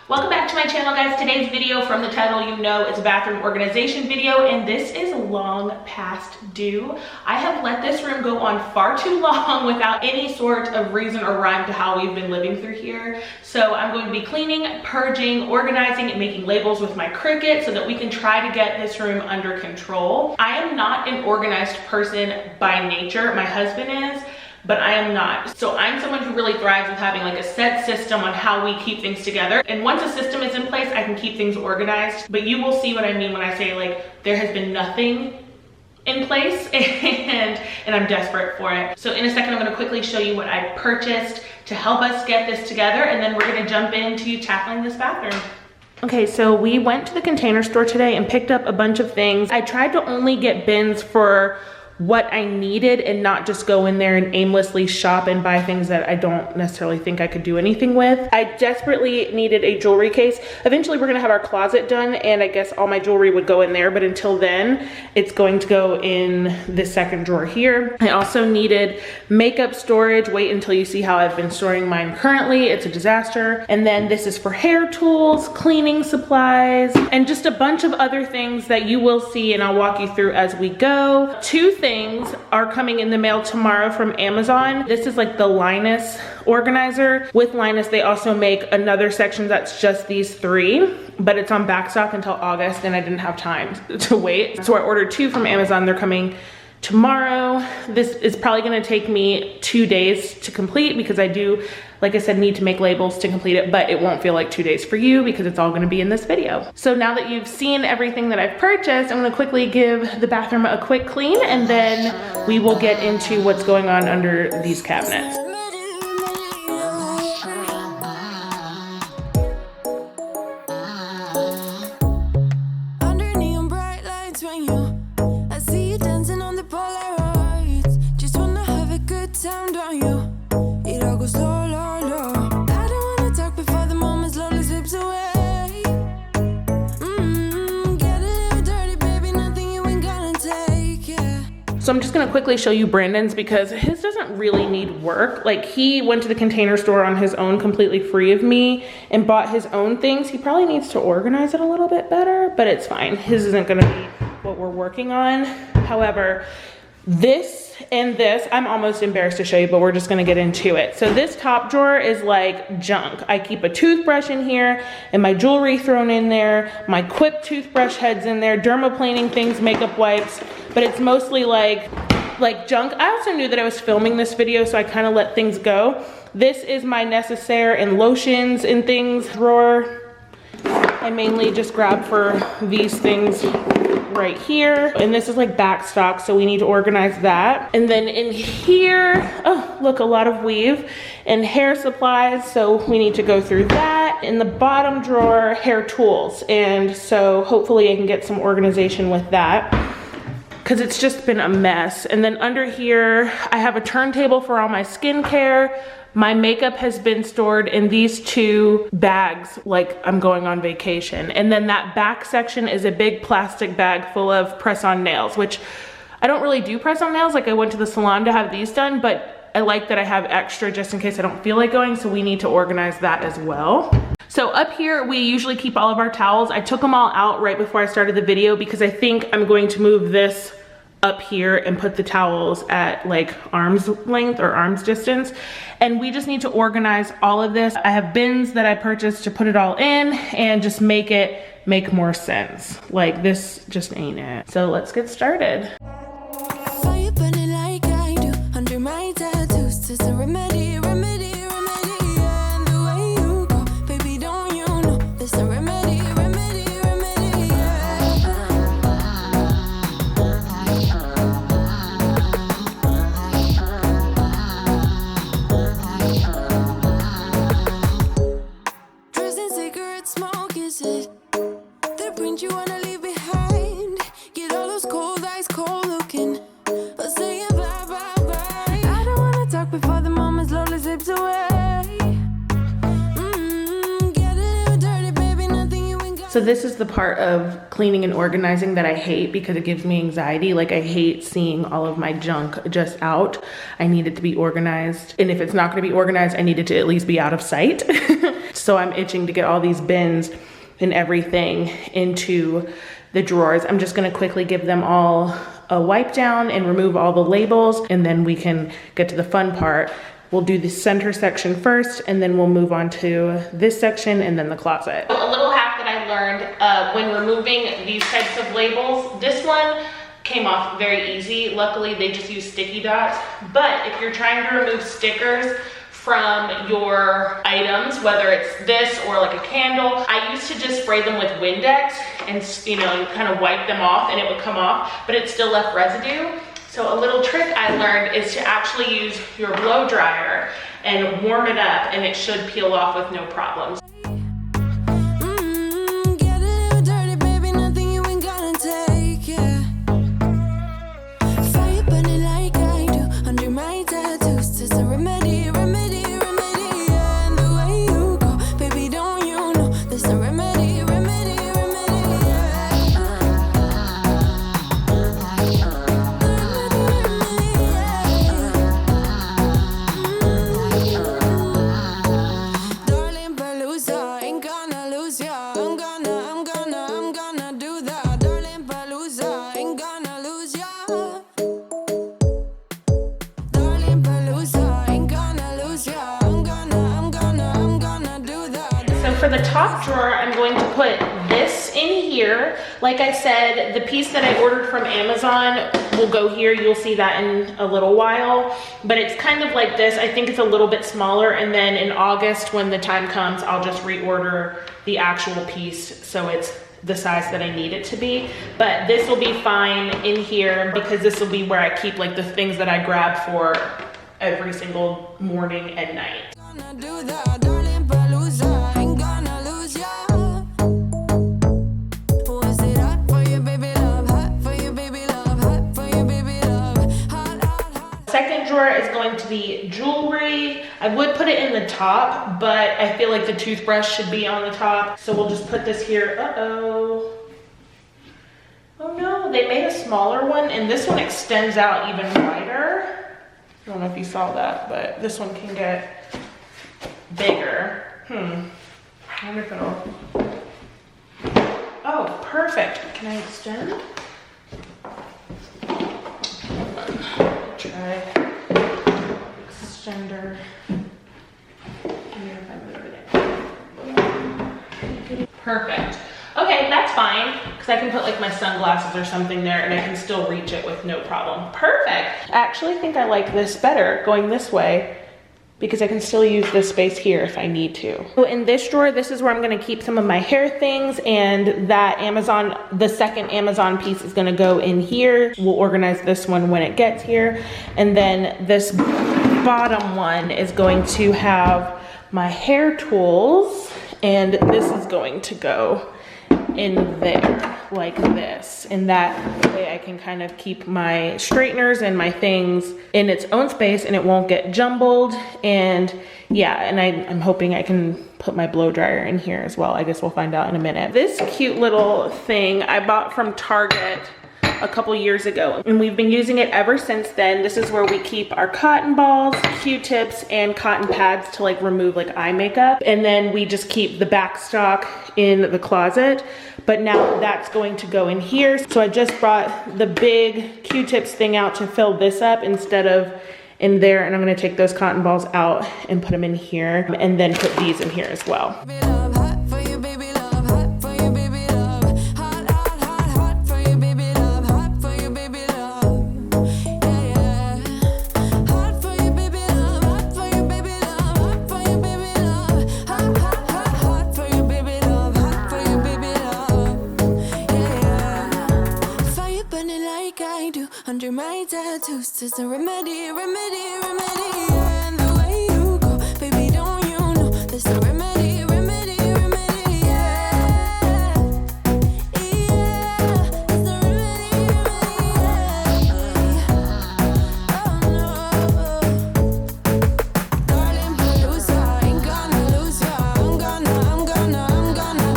Welcome back to my channel, guys. Today's video, from the title you know, is a bathroom organization video, and this is long past due. I have let this room go on far too long without any sort of reason or rhyme to how we've been living through here. So I'm going to be cleaning, purging, organizing, and making labels with my Cricut so that we can try to get this room under control. I am not an organized person by nature. My husband is, but I am not. So I'm someone who really thrives with having like a set system on how we keep things together. And once a system is in place, I can keep things organized. But you will see what I mean when I say like there has been nothing in place and I'm desperate for it. So in a second, I'm gonna quickly show you what I purchased to help us get this together, and then we're gonna jump into tackling this bathroom. Okay, so we went to the Container Store today and picked up a bunch of things. I tried to only get bins for what I needed and not just go in there and aimlessly shop and buy things that I don't necessarily think I could do anything with. I desperately needed a jewelry case. Eventually we're gonna have our closet done and I guess all my jewelry would go in there, but until then it's going to go in this second drawer here. I also needed makeup storage. Wait until you see how I've been storing mine currently. It's a disaster. And then this is for hair tools, cleaning supplies, and just a bunch of other things that you will see and I'll walk you through as we go. Two things are coming in the mail tomorrow from Amazon. This is like the Linus organizer. With Linus, they also make another section that's just these three, but it's on backstock until August and I didn't have time to wait. So I ordered two from Amazon. They're coming tomorrow. This is probably gonna take me 2 days to complete because I do, like I said, need to make labels to complete it, but it won't feel like 2 days for you because it's all gonna be in this video. So now that you've seen everything that I've purchased, I'm gonna quickly give the bathroom a quick clean and then we will get into what's going on under these cabinets. So I'm just gonna quickly show you Brandon's because his doesn't really need work. Like, he went to the Container Store on his own completely free of me and bought his own things. He probably needs to organize it a little bit better, but it's fine. His isn't gonna be what we're working on. However, this and this, I'm almost embarrassed to show you, but we're just gonna get into it. So this top drawer is like junk. I keep a toothbrush in here and my jewelry thrown in there, my Quip toothbrush heads in there, dermaplaning things, makeup wipes, but it's mostly like junk. I also knew that I was filming this video, so I kind of let things go. This is my necessaire and lotions and things drawer. I mainly just grab for these things right here, and this is like backstock, so we need to organize that. And then in here, oh look, a lot of weave and hair supplies, so we need to go through that. In the bottom drawer, hair tools, and so hopefully I can get some organization with that because it's just been a mess. And then under here I have a turntable for all my skincare. My makeup has been stored in these two bags like I'm going on vacation. And then that back section is a big plastic bag full of press-on nails, which I don't really do press-on nails. Like, I went to the salon to have these done, but I like that I have extra just in case I don't feel like going, so we need to organize that as well. So up here, we usually keep all of our towels. I took them all out right before I started the video because I think I'm going to move this up here and put the towels at like arm's length or arm's distance. And we just need to organize all of this. I have bins that I purchased to put it all in and just make it make more sense. Like, this just ain't it. So let's get started. Fire burning like I do under my tattoos. It's a remedy, remedy, remedy. And the way you go, baby, don't you know there's a remedy, remedy, remedy. Dressing cigarette smoke, is it the print you wanna leave behind? Get all those cold eyes cold looking, or saying bye bye bye. I don't wanna talk before the moment slowly slips away. Get a little dirty, baby, nothing you ain't got. So this is the part of cleaning and organizing that I hate because it gives me anxiety. Like, I hate seeing all of my junk just out. I need it to be organized, and if it's not going to be organized, I need it to at least be out of sight. So I'm itching to get all these bins and everything into the drawers. I'm just gonna quickly give them all a wipe down and remove all the labels, and then we can get to the fun part. We'll do the center section first, and then we'll move on to this section and then the closet. A little hack that I learned when removing these types of labels, this one came off very easy. Luckily, they just use sticky dots. But if you're trying to remove stickers from your items, whether it's this or like a candle, I used to just spray them with Windex and, you know, kind of wipe them off and it would come off, but it still left residue. So a little trick I learned is to actually use your blow dryer and warm it up, and it should peel off with no problems. For the top drawer, I'm going to put this in here. Like I said, the piece that I ordered from Amazon will go here. You'll see that in a little while, but it's kind of like this. I think it's a little bit smaller, and then in August, when the time comes, I'll just reorder the actual piece so it's the size that I need it to be. But this will be fine in here because this will be where I keep like the things that I grab for every single morning and night. Second drawer is going to be jewelry. I would put it in the top, but I feel like the toothbrush should be on the top. So we'll just put this here. Uh-oh. Oh no, they made a smaller one, and this one extends out even wider. I don't know if you saw that, but this one can get bigger. I wonder if it'll... Oh, perfect. Can I extend? Try extender. Perfect. Okay, that's fine, because I can put like my sunglasses or something there and I can still reach it with no problem. Perfect. I actually think I like this better, going this way, because I can still use this space here if I need to. So in this drawer, this is where I'm gonna keep some of my hair things, and that Amazon, the second Amazon piece is gonna go in here. We'll organize this one when it gets here. And then this bottom one is going to have my hair tools, and this is going to go in there like this, and that way I can kind of keep my straighteners and my things in its own space and it won't get jumbled. And yeah, and I'm hoping I can put my blow dryer in here as well. I guess we'll find out in a minute. This cute little thing I bought from Target a couple years ago, and we've been using it ever since then. This is where we keep our cotton balls, Q-tips, and cotton pads to like remove like eye makeup, and then we just keep the back stock in the closet. But now that's going to go in here. So I just brought the big Q-tips thing out to fill this up instead of in there, and I'm gonna take those cotton balls out and put them in here, and then put these in here as well. Under my tattoos, there's a remedy, remedy, remedy. And the way you go, baby, don't you know? There's a remedy, remedy, remedy. Yeah, yeah. There's a remedy, remedy. Oh no, darling, Palooza, ain't gonna lose ya. I'm gonna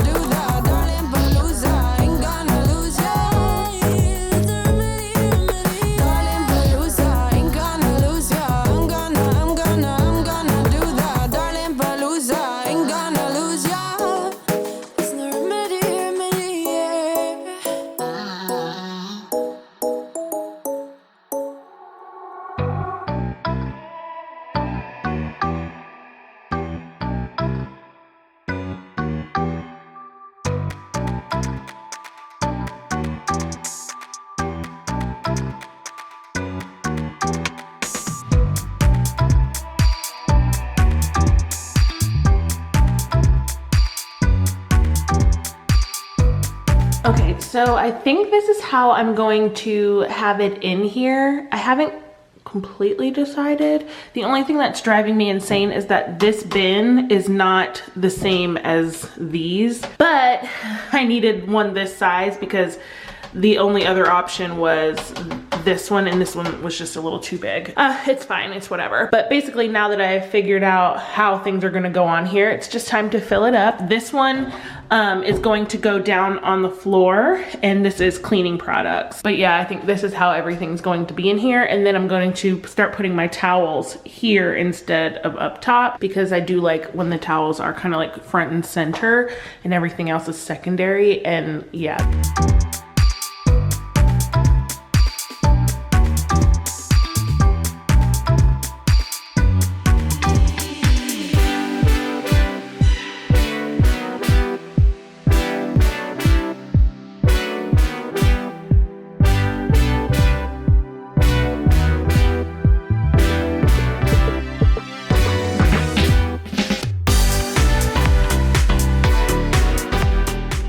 do that. Darling, Palooza, ain't gonna lose ya. There's a remedy, remedy. Darling Palooza, ain't gonna lose ya. I'm gonna Okay, so I think this is how I'm going to have it in here. I haven't completely decided. The only thing that's driving me insane is that this bin is not the same as these, but I needed one this size because the only other option was this one, and this one was just a little too big. It's fine, it's whatever. But basically, now that I've figured out how things are gonna go on here, it's just time to fill it up. This one is going to go down on the floor, and this is cleaning products. But yeah, I think this is how everything's going to be in here. And then I'm going to start putting my towels here instead of up top, because I do like when the towels are kind of like front and center and everything else is secondary. And yeah.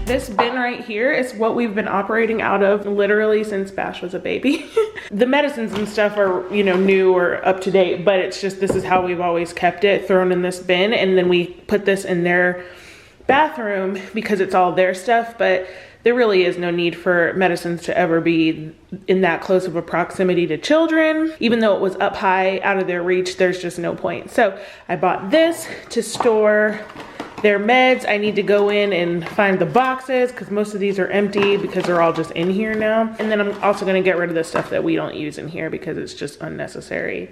This bin right here is what we've been operating out of literally since Bash was a baby. The medicines and stuff are, you know, new or up to date, but it's just, this is how we've always kept it, thrown in this bin. And then we put this in their bathroom because it's all their stuff, but there really is no need for medicines to ever be in that close of a proximity to children. Even though it was up high out of their reach, there's just no point. So I bought this to store their meds. I need to go in and find the boxes because most of these are empty because they're all just in here now. And then I'm also gonna get rid of the stuff that we don't use in here because it's just unnecessary.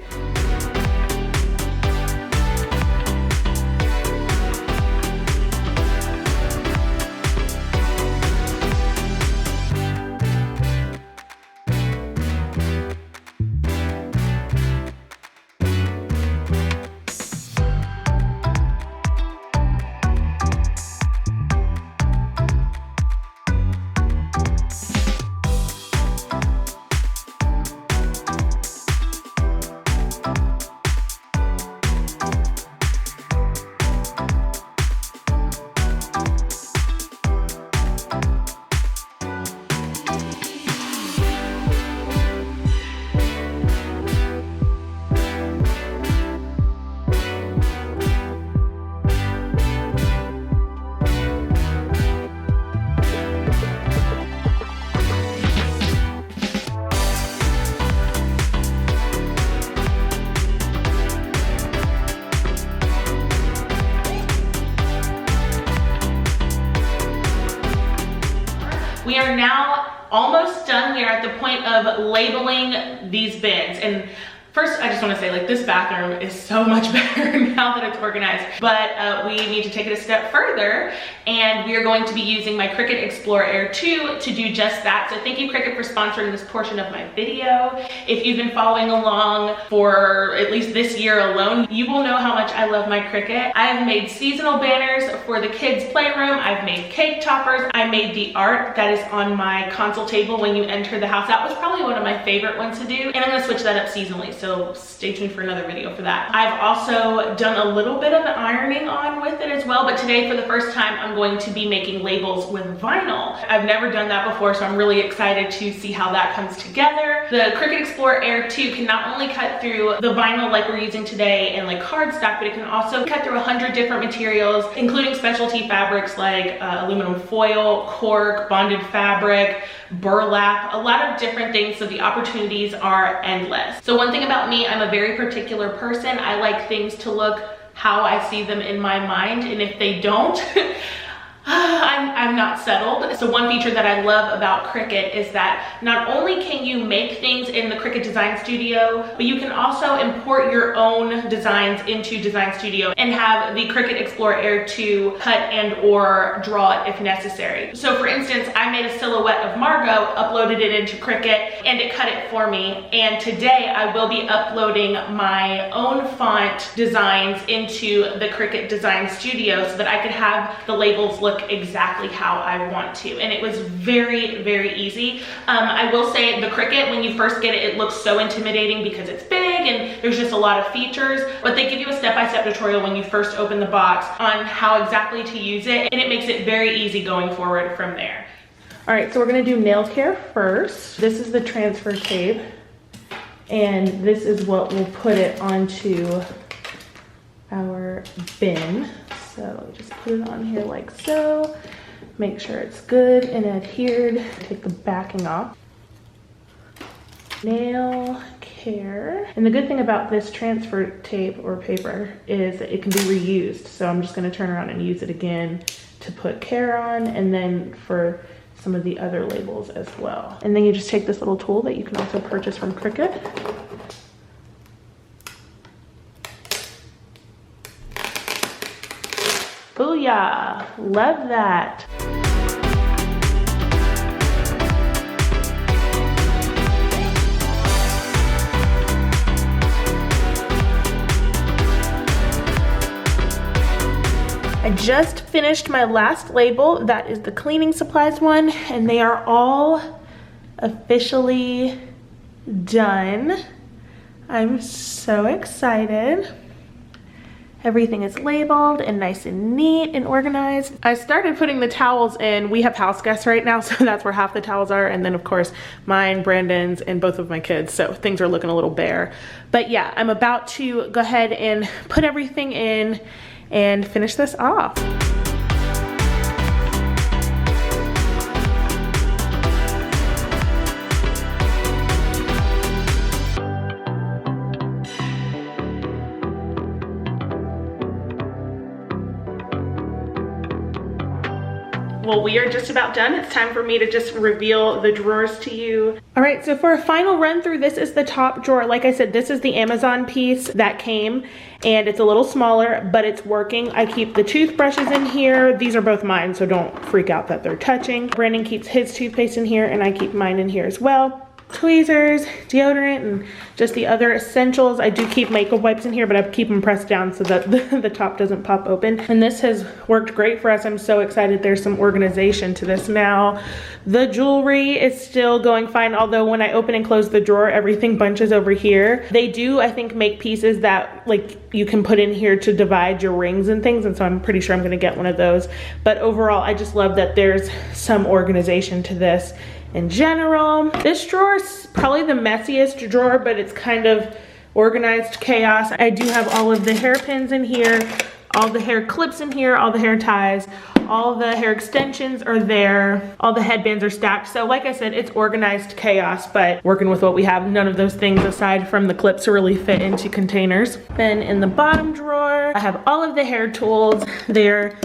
We are now almost done. We are at the point of labeling these bins. And first, I just want to say, like, this bathroom is so much better now that it's organized, but we need to take it a step further, and we are going to be using my Cricut Explore Air 2 to do just that. So thank you, Cricut, for sponsoring this portion of my video. If you've been following along for at least this year alone, you will know how much I love my Cricut. I have made seasonal banners for the kids' playroom. I've made cake toppers. I made the art that is on my console table when you enter the house. That was probably one of my favorite ones to do, and I'm gonna switch that up seasonally. So stay tuned for another video for that. I've also done a little bit of ironing on with it as well, but today for the first time I'm going to be making labels with vinyl. I've never done that before, so I'm really excited to see how that comes together. The Cricut Explore Air 2 can not only cut through the vinyl like we're using today and like cardstock, but it can also cut through 100 different materials, including specialty fabrics like aluminum foil, cork, bonded fabric, burlap, a lot of different things, so the opportunities are endless. So one thing about me, I'm a very particular person. I like things to look how I see them in my mind, and if they don't, I'm not settled. So one feature that I love about Cricut is that not only can you make things in the Cricut Design Studio, but you can also import your own designs into Design Studio and have the Cricut Explore Air 2 cut and or draw it if necessary. So for instance, I made a silhouette of Margot, uploaded it into Cricut, and it cut it for me. And today I will be uploading my own font designs into the Cricut Design Studio so that I could have the labels look exactly how I want to. And it was very, very easy. I will say the Cricut, when you first get it, it looks so intimidating because it's big and there's just a lot of features, but they give you a step-by-step tutorial when you first open the box on how exactly to use it, and it makes it very easy going forward from there. All right, so we're gonna do nail care first. This is the transfer tape, and this is what we'll put it onto our bin. So just put it on here like so. Make sure it's good and adhered. Take the backing off. Nail care. And the good thing about this transfer tape or paper is that it can be reused. So I'm just gonna turn around and use it again to put care on, and then for some of the other labels as well. And then you just take this little tool that you can also purchase from Cricut. Booyah, love that. I just finished my last label. That is the cleaning supplies one, and they are all officially done. I'm so excited. Everything is labeled and nice and neat and organized. I started putting the towels in. We have house guests right now, so that's where half the towels are. And then of course mine, Brandon's, and both of my kids. So things are looking a little bare. But yeah, I'm about to go ahead and put everything in and finish this off. Well, we are just about done. It's time for me to just reveal the drawers to you. All right, so for a final run through, this is the top drawer. Like I said, this is the Amazon piece that came, and it's a little smaller, but it's working. I keep the toothbrushes in here. These are both mine, so don't freak out that they're touching. Brandon keeps his toothpaste in here, and I keep mine in here as well. Tweezers, deodorant, and just the other essentials. I do keep makeup wipes in here, but I keep them pressed down so that the top doesn't pop open. And this has worked great for us. I'm so excited there's some organization to this now. The jewelry is still going fine, although when I open and close the drawer, everything bunches over here. They do, I think, make pieces that like you can put in here to divide your rings and things, and so I'm pretty sure I'm gonna get one of those. But overall, I just love that there's some organization to this. In general, this drawer is probably the messiest drawer, but it's kind of organized chaos. I do have all of the hairpins in here, all the hair clips in here, all the hair ties, all the hair extensions are there, all the headbands are stacked. So like I said, it's organized chaos, but working with what we have, none of those things aside from the clips really fit into containers. Then in the bottom drawer, I have all of the hair tools. They're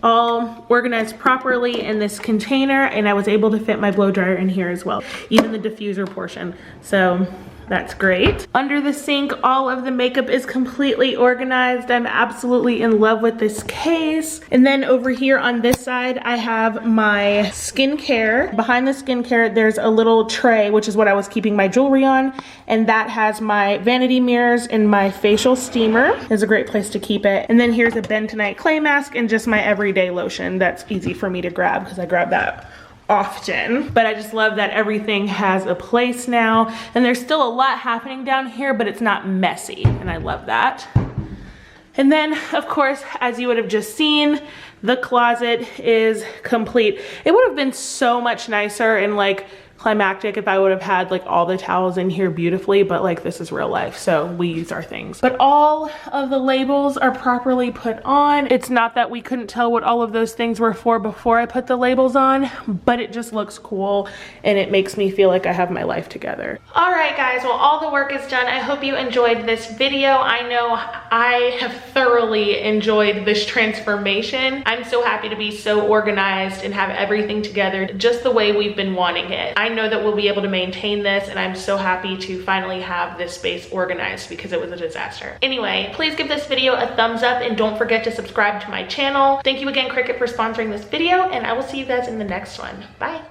all organized properly in this container, and I was able to fit my blow dryer in here as well, even the diffuser portion, so that's great. Under the sink, all of the makeup is completely organized. I'm absolutely in love with this case. And then over here on this side, I have my skincare. Behind the skincare, there's a little tray, which is what I was keeping my jewelry on, and that has my vanity mirrors and my facial steamer. It's a great place to keep it. And then here's a bentonite clay mask and just my everyday lotion. That's easy for me to grab because I grab that often. But I just love that everything has a place now, and there's still a lot happening down here, but it's not messy, and I love that. And then of course, as you would have just seen, the closet is complete. It would have been so much nicer and like climactic if I would have had like all the towels in here beautifully, but like this is real life, so we use our things. But all of the labels are properly put on. It's not that we couldn't tell what all of those things were for before I put the labels on, but it just looks cool and it makes me feel like I have my life together. All right guys, well, all the work is done. I hope you enjoyed this video. I know I have thoroughly enjoyed this transformation. I'm so happy to be so organized and have everything together just the way we've been wanting it. I know that we'll be able to maintain this, and I'm so happy to finally have this space organized because it was a disaster. Anyway, please give this video a thumbs up and don't forget to subscribe to my channel. Thank you again, Cricut, for sponsoring this video, and I will see you guys in the next one. Bye.